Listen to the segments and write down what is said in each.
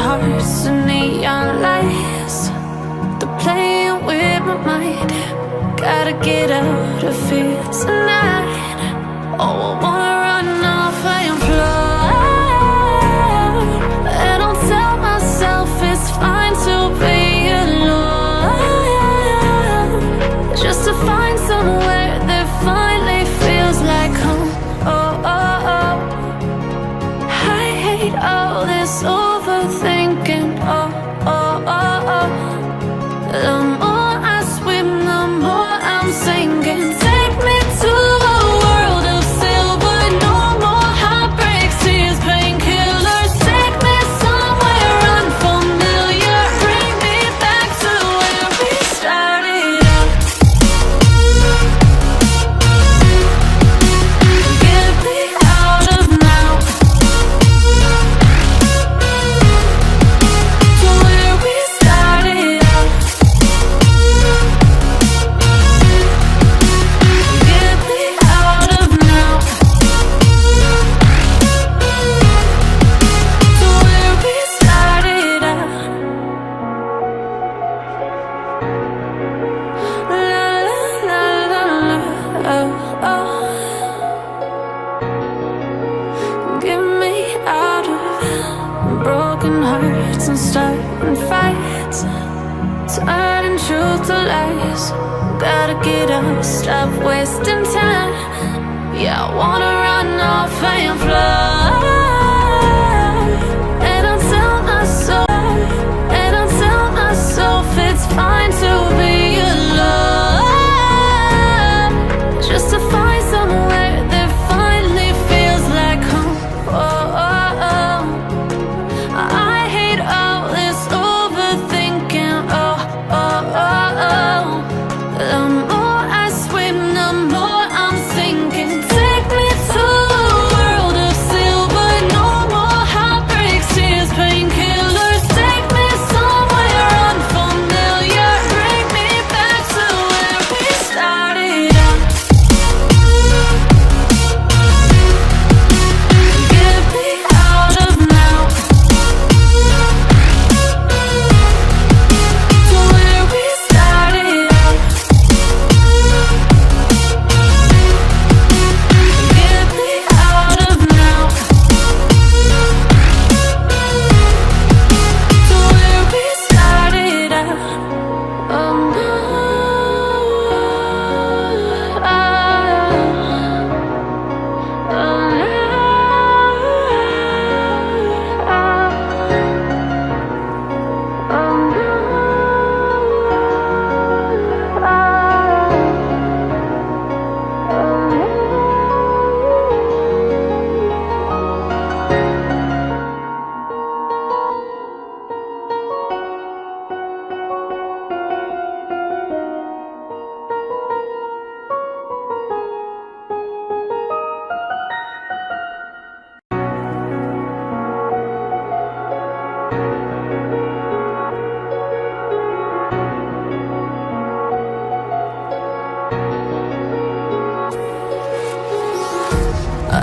hearts and neon lights, they're playing with my mind. Gotta get out of here tonight. Oh, I wanna run off and fly, and I'll tell myself it's fine to be alone, just to find somewhere that finally feels like home. Oh, oh, oh. I hate all this overthinking. Oh, oh, oh, oh. The more I swim, the more I'm sinking. Take me to a world of silver, no more heartbreaks, tears, painkillers. Take me somewhere unfamiliar, bring me back to where we started out. Get me out of now, to where we started out. Get me out of now, to where we started out. La la la la, oh, oh. Get me out of broken hearts and starting fights, turning truth to lies. Gotta get up, stop wasting time. Yeah, I wanna run off and fly, and I'll tell myself it's fine to be alone, just to find somewhere that finally feels like home. Oh, oh, oh. I hate all this overthinking. Oh, oh, oh, oh. The more I swim, the more I'm sinking. Take me to a world of silver, no more heartbreaks, tears, painkillers. Take me somewhere unfamiliar, bring me back to where we started out. Get me out of now, to where we started out. Get me out of now, to where we started out. Oh no,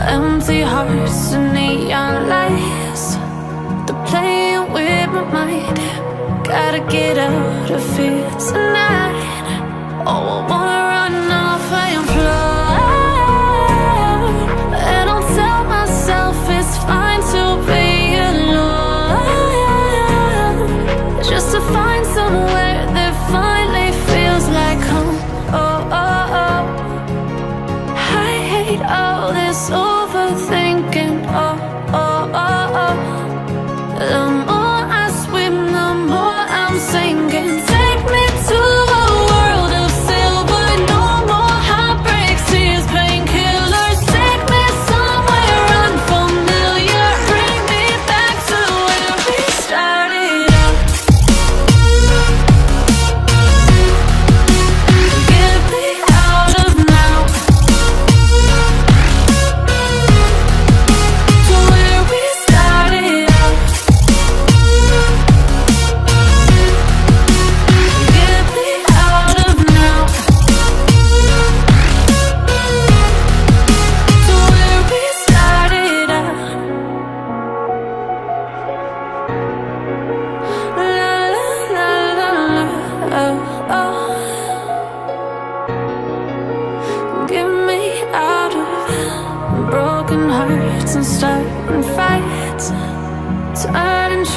empty hearts and neon lights, they're playing with my mind. Gotta get out of here tonight. Oh, I wanna run off and fly, and I'll tell myself it's fine to be alone, just to find somewhere that finally feels like home. Oh, oh, oh. I hate all this overthinking. Oh, oh, oh, oh. The more I swim, the more I'm sinking. Take me to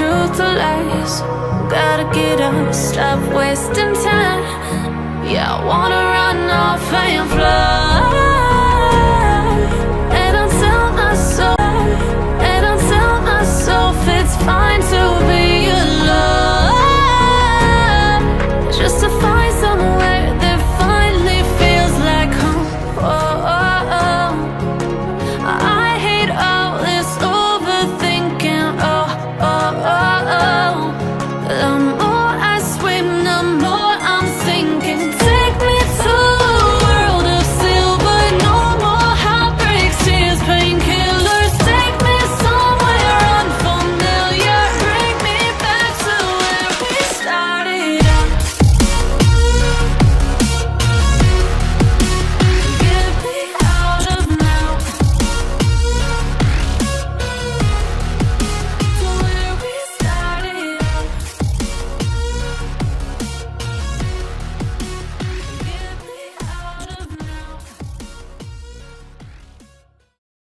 truth to lies. Gotta get up, stop wasting time. Yeah, I wanna run off and fly.